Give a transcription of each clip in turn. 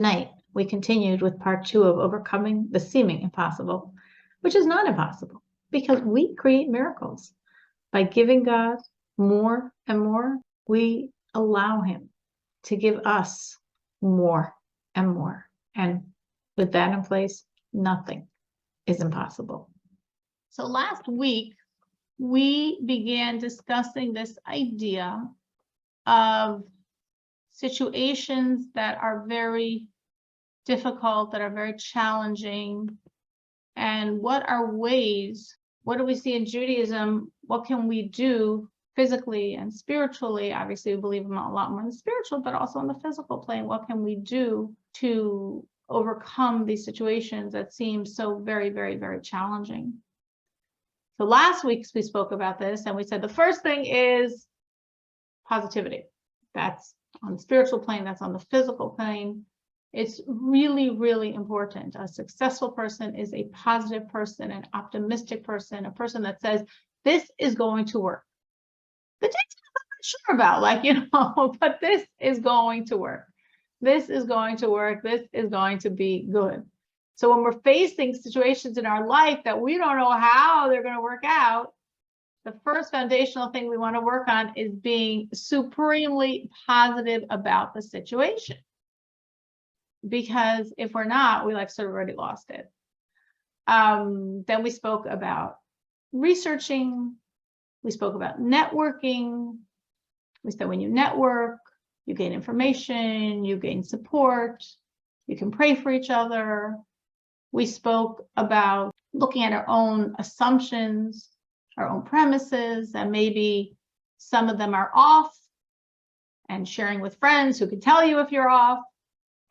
Tonight, we continued with part 2 of overcoming the seeming impossible, which is not impossible because we create miracles. By giving God more and more, we allow Him to give us more and more. And with that in place, nothing is impossible. So last week, we began discussing this idea of situations that are very difficult, that are very challenging, and what are ways, what do we see in Judaism, what can we do physically and spiritually? Obviously, we believe a lot more in the spiritual, but also on the physical plane. What can we do to overcome these situations that seem so very, very, very challenging? So last week we spoke about this, and we said the first thing is positivity. That's on the spiritual plane, that's on the physical plane. It's really, really important. A successful person is a positive person, an optimistic person, a person that says, this is going to work. The details I'm not sure about, but this is going to work. This is going to work. This is going to be good. So when we're facing situations in our life that we don't know how they're going to work out, the first foundational thing we want to work on is being supremely positive about the situation. Because if we're not, we sort of already lost it. Then we spoke about researching. We spoke about networking. We said when you network, you gain information, you gain support, you can pray for each other. We spoke about looking at our own assumptions, our own premises, and maybe some of them are off, and sharing with friends who can tell you if you're off,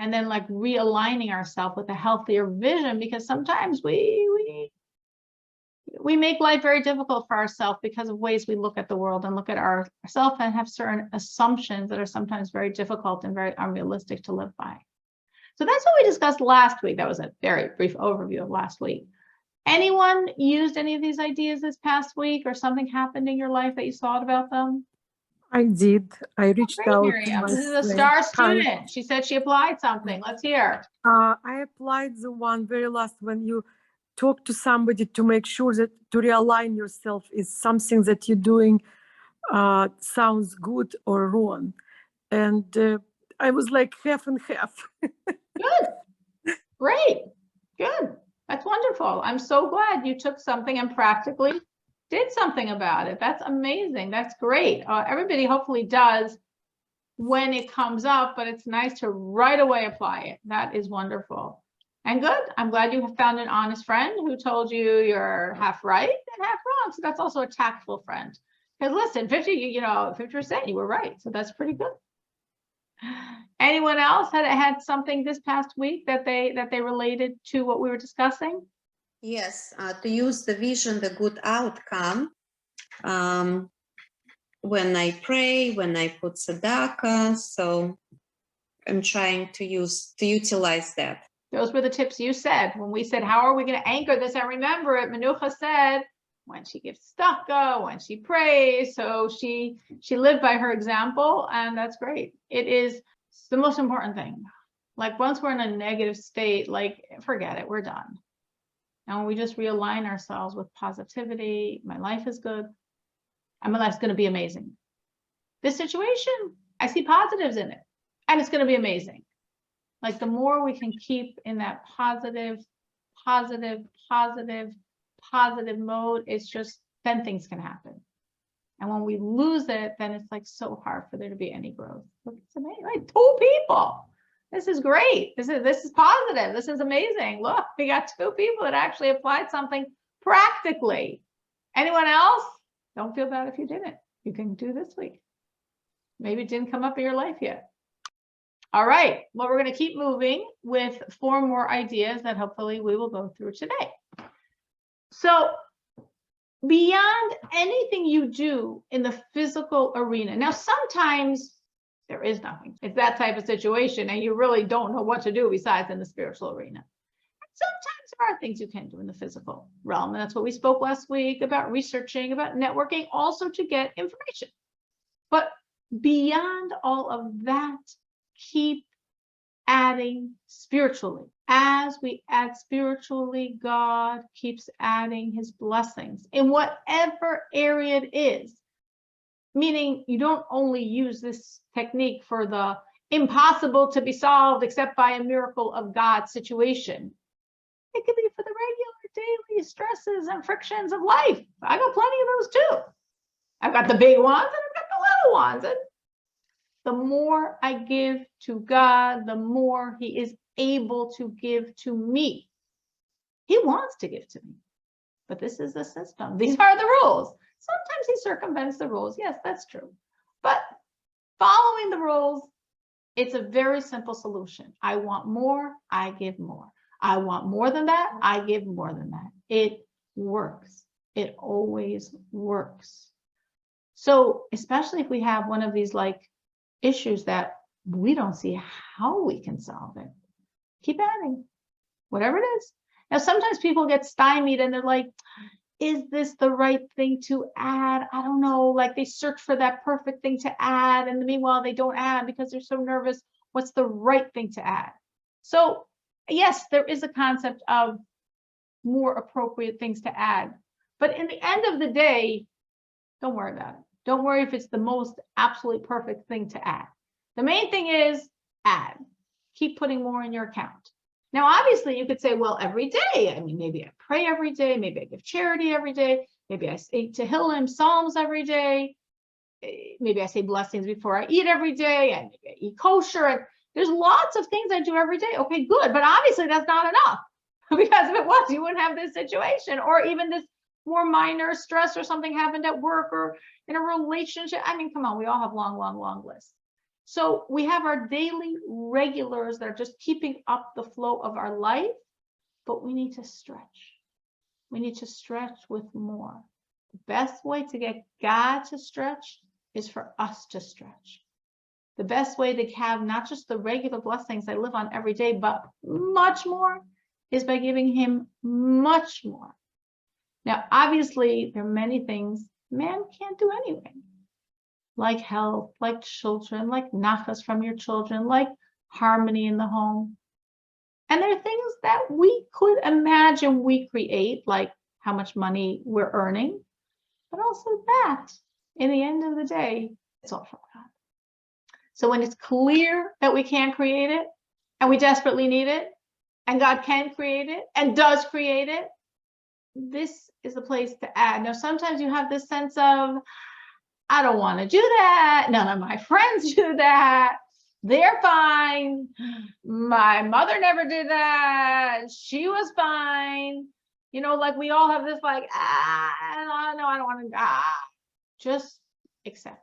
and then realigning ourselves with a healthier vision, because sometimes we make life very difficult for ourselves because of ways we look at the world and look at ourselves and have certain assumptions that are sometimes very difficult and very unrealistic to live by. So that's what we discussed last week. That was a very brief overview of last week. Anyone used any of these ideas this past week, or something happened in your life that you thought about them? I did. I reached out. Miriam. This is a star student. She said she applied something. Let's hear. I applied the one very last, when you talk to somebody to make sure that to realign yourself is something that you're doing sounds good or wrong. And I was like half and half. Good. Great. Good. That's wonderful. I'm so glad you took something and practically did something about it. That's amazing. That's great. Everybody hopefully does when it comes up, but it's nice to right away apply it. That is wonderful. And good. I'm glad you have found an honest friend who told you you're half right and half wrong. So that's also a tactful friend. Because listen, 50% you were right. So that's pretty good. Anyone else had something this past week that they related to what we were discussing? Yes, to use the vision, the good outcome. When I pray, when I put tzedakah, so I'm trying to utilize that. Those were the tips you said. When we said, how are we going to anchor this and remember it? Menucha said, when she gives tzedakah, when she prays. So she lived by her example, and that's great. It is the most important thing. Once we're in a negative state, forget it, we're done. And when we just realign ourselves with positivity, my life is good, and my life's going to be amazing. This situation, I see positives in it, and it's going to be amazing. The more we can keep in that positive mode, it's just, then things can happen. And when we lose it, then it's so hard for there to be any growth. Look, it's amazing. 2 people. This is great. This is positive. This is amazing. Look, we got 2 people that actually applied something practically. Anyone else? Don't feel bad if you didn't. You can do this week. Maybe it didn't come up in your life yet. All right. Well, we're going to keep moving with 4 more ideas that hopefully we will go through today. So beyond anything you do in the physical arena, now sometimes there is nothing. It's that type of situation, and you really don't know what to do besides in the spiritual arena. Sometimes there are things you can do in the physical realm, and that's what we spoke last week about, researching, about networking, also to get information. But beyond all of that, keep adding spiritually. As we add spiritually, God keeps adding his blessings in whatever area it is. Meaning you don't only use this technique for the impossible to be solved except by a miracle of God situation. It could be for the regular daily stresses and frictions of life. I got plenty of those too. I've got the big ones and I've got the little ones. And the more I give to God, the more he is able to give to me. He wants to give to me, but this is the system. These are the rules. Sometimes he circumvents the rules. Yes, that's true. But following the rules, it's a very simple solution. I want more, I give more. I want more than that, I give more than that. It works. It always works. So especially if we have one of these like issues that we don't see how we can solve it, keep adding, whatever it is. Now, sometimes people get stymied and they're like, is this the right thing to add? I don't know, like they search for that perfect thing to add. And meanwhile, they don't add because they're so nervous. What's the right thing to add? So yes, there is a concept of more appropriate things to add. But in the end of the day, don't worry about it. Don't worry if it's the most absolutely perfect thing to add. The main thing is add. Keep putting more in your account. Now, obviously, you could say, well, every day. I mean, maybe I pray every day. Maybe I give charity every day. Maybe I say Tehillim, Psalms every day. Maybe I say blessings before I eat every day. And maybe I eat kosher. And there's lots of things I do every day. Okay, good. But obviously, that's not enough. Because if it was, you wouldn't have this situation. Or even this more minor stress or something happened at work or in a relationship. I mean, come on, we all have long, long, long lists. So we have our daily regulars that are just keeping up the flow of our life, but we need to stretch. We need to stretch with more. The best way to get God to stretch is for us to stretch. The best way to have not just the regular blessings I live on every day, but much more is by giving him much more. Now, obviously, there are many things man can't do anyway. Like health, like children, like nachas from your children, like harmony in the home. And there are things that we could imagine we create, like how much money we're earning, but also that, in the end of the day, it's all from God. So when it's clear that we can't create it, and we desperately need it, and God can create it, and does create it, this is the place to add. Now, sometimes you have this sense of, I don't want to do that. None of my friends do that. They're fine. My mother never did that. She was fine. You know, like we all have this like, no, I don't want to, just accept.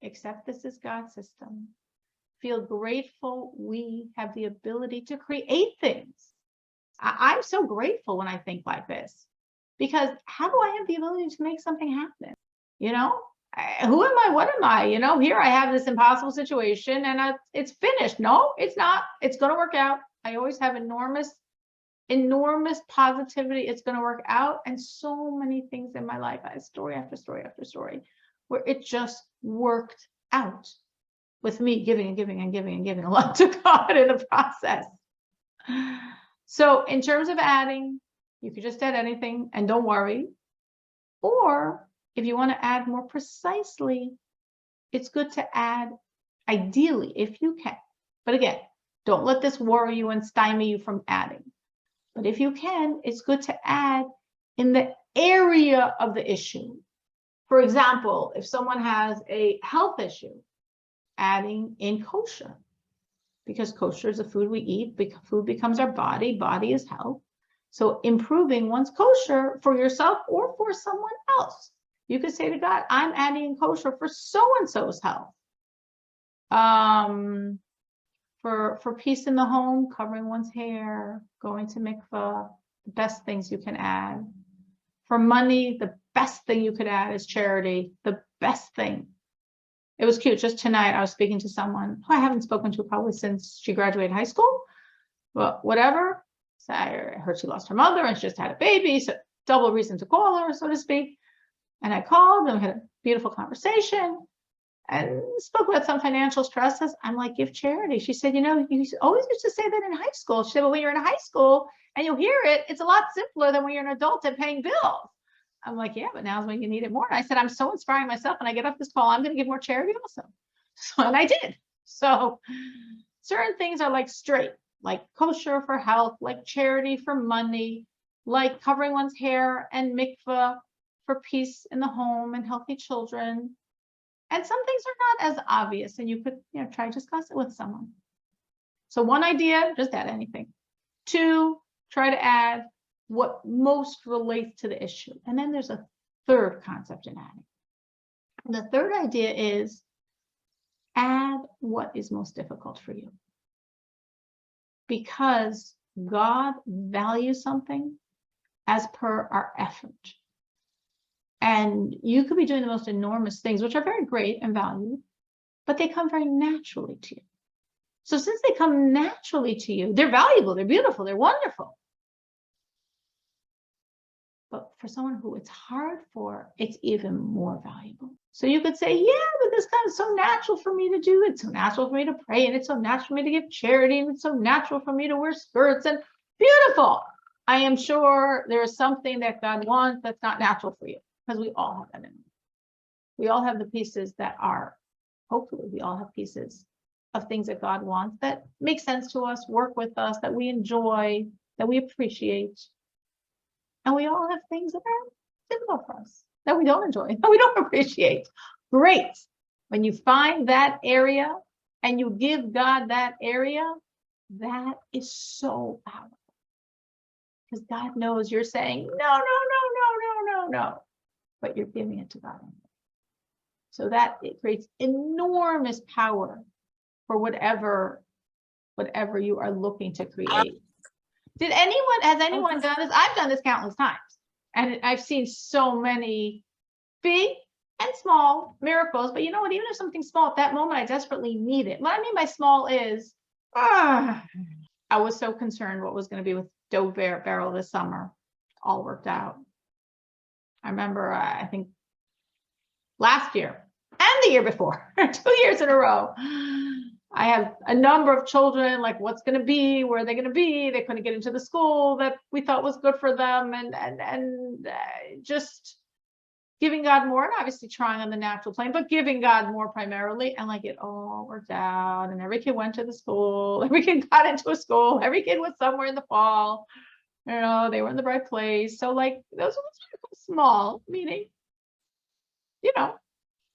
Accept this is God's system. Feel grateful we have the ability to create things. I'm so grateful when I think like this, because how do I have the ability to make something happen? You know? Who am I? What am I? You know, here I have this impossible situation and it's finished. No, it's not. It's going to work out. I always have enormous positivity. It's going to work out. And so many things in my life, I have story after story after story, where it just worked out with me giving and giving and giving and giving a lot to God in the process. So in terms of adding, you could just add anything and don't worry. Or if you want to add more precisely, it's good to add ideally if you can. But again, don't let this worry you and stymie you from adding. But if you can, it's good to add in the area of the issue. For example, if someone has a health issue, adding in kosher, because kosher is the food we eat, food becomes our body, body is health. So improving one's kosher for yourself or for someone else. You could say to God, I'm adding kosher for so-and-so's health. For peace in the home, covering one's hair, going to mikvah, the best things you can add. For money, the best thing you could add is charity, the best thing. It was cute. Just tonight, I was speaking to someone who I haven't spoken to probably since she graduated high school. Well, whatever. So I heard she lost her mother and she just had a baby. So double reason to call her, so to speak. And I called and we had a beautiful conversation. and spoke about some financial stresses. I'm like, give charity. She said, you know, you always used to say that in high school. She said, but when you're in high school and you hear it, it's a lot simpler than when you're an adult and paying bills. I'm like, yeah, but now's when you need it more. And I said, I'm so inspiring myself. When I get off this call, I'm going to give more charity also. So, and I did. So certain things are like straight, like kosher for health, like charity for money, like covering one's hair and mikvah for peace in the home and healthy children. And some things are not as obvious, and you could, you know, try to discuss it with someone. So one idea, just add anything. 2, try to add what most relates to the issue. And then there's a third concept in adding. And the third idea is add what is most difficult for you. Because God values something as per our effort. And you could be doing the most enormous things, which are very great and valued, but they come very naturally to you. So since they come naturally to you, they're valuable, they're beautiful, they're wonderful. But for someone who it's hard for, it's even more valuable. So you could say, yeah, but this kind of so natural for me to do. It's so natural for me to pray, and it's so natural for me to give charity, and it's so natural for me to wear skirts, and beautiful. I am sure there is something that God wants that's not natural for you, because we all have that in. We all have the pieces that are, hopefully we all have pieces of things that God wants that make sense to us, work with us, that we enjoy, that we appreciate. And we all have things that are difficult for us, that we don't enjoy, that we don't appreciate. Great. When you find that area and you give God that area, that is so powerful. Because God knows you're saying, no, but you're giving it to God. So that it creates enormous power for whatever you are looking to create. Has anyone done this? I've done this countless times. And I've seen so many big and small miracles. But you know what? Even if something small at that moment, I desperately need it. What I mean by small is, I was so concerned what was going to be with dough barrel this summer. All worked out. I remember, I think last year and the year before, 2 years in a row, I have a number of children, like what's going to be, where are they going to be? They couldn't get into the school that we thought was good for them, and just giving God more, and obviously trying on the natural plane, but giving God more primarily, and like it all worked out, and every kid went to the school, every kid got into a school, every kid was somewhere in the fall, you know, they were in the right place. So like those were small, meaning, you know,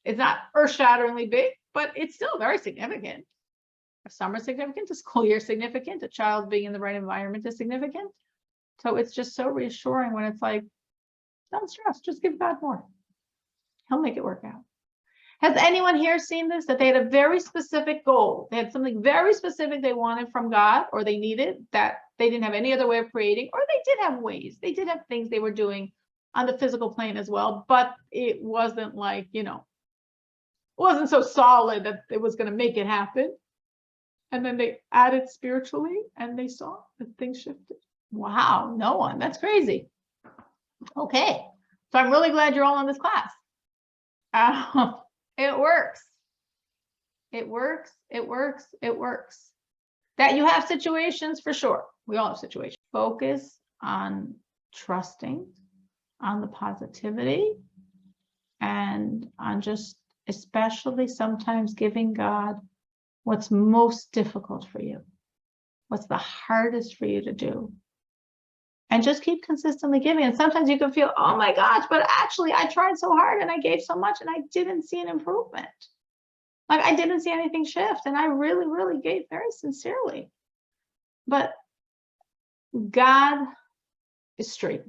it's not earth-shatteringly big, but it's still very significant. A summer is significant, a school year is significant, a child being in the right environment is significant. So it's just so reassuring when it's like, don't stress, just give God more. He'll make it work out. Has anyone here seen this? That they had a very specific goal. They had something very specific they wanted from God, or they needed, that they didn't have any other way of creating, or they did have ways. They did have things they were doing on the physical plane as well, but it wasn't like, you know, it wasn't so solid that it was going to make it happen. And then they added spiritually, and they saw that things shifted. Wow, no one. That's crazy. Okay, so I'm really glad you're all in this class. It works. It works. It works. It works. That you have situations, for sure. We all have situations. Focus on trusting, on the positivity, and on just especially sometimes giving God what's most difficult for you, what's the hardest for you to do. And just keep consistently giving. And sometimes you can feel, oh my gosh, but actually I tried so hard and I gave so much and I didn't see an improvement. Like I didn't see anything shift. And I really, really gave very sincerely. But God is straight.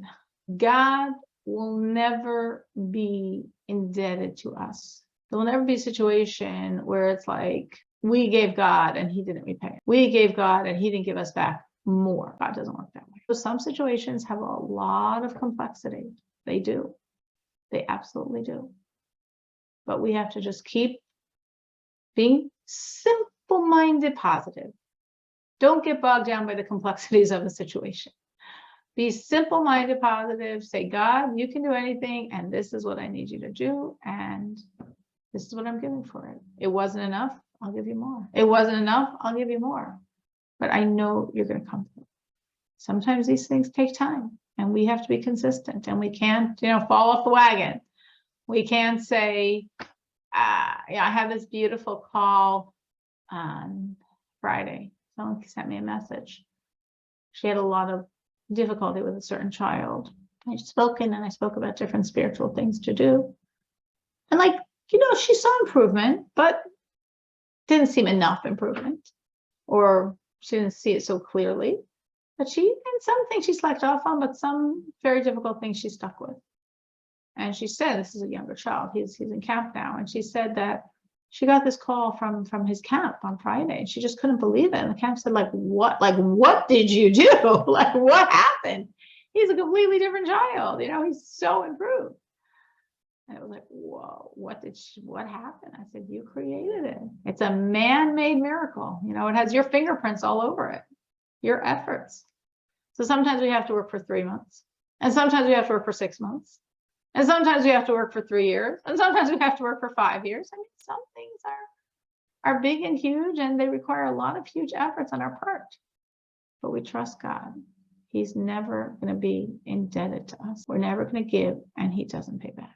God will never be indebted to us. There will never be a situation where it's like, we gave God and he didn't repay. We gave God and he didn't give us back more. God doesn't work that way. So some situations have a lot of complexity. They do. They absolutely do. But we have to just keep being simple-minded, positive. Don't get bogged down by the complexities of the situation. Be simple-minded, positive. Say, God, you can do anything, and this is what I need you to do. And This is what I'm giving for it. It wasn't enough. I'll give you more. It wasn't enough. I'll give you more. But I know you're going to come through. Sometimes these things take time, and we have to be consistent, and we can't, fall off the wagon. We can't say, I have this beautiful call on Friday. Someone sent me a message. She had a lot of difficulty with a certain child. I spoke about different spiritual things to do. And she saw improvement, but didn't seem enough improvement, or she didn't see it so clearly. But some things she slacked off on, but some very difficult things she stuck with. And she said, this is a younger child, he's in camp now. And she said that she got this call from his camp on Friday, and she just couldn't believe it. And the camp said, what did you do? What happened? He's a completely different child. He's so improved. And it was like, whoa, what happened? I said, you created it. It's a man-made miracle. It has your fingerprints all over it, your efforts. So sometimes we have to work for 3 months, and sometimes we have to work for 6 months, and sometimes we have to work for 3 years, and sometimes we have to work for 5 years. I mean, some things are big and huge, and they require a lot of huge efforts on our part. But we trust God. He's never going to be indebted to us. We're never going to give, and he doesn't pay back.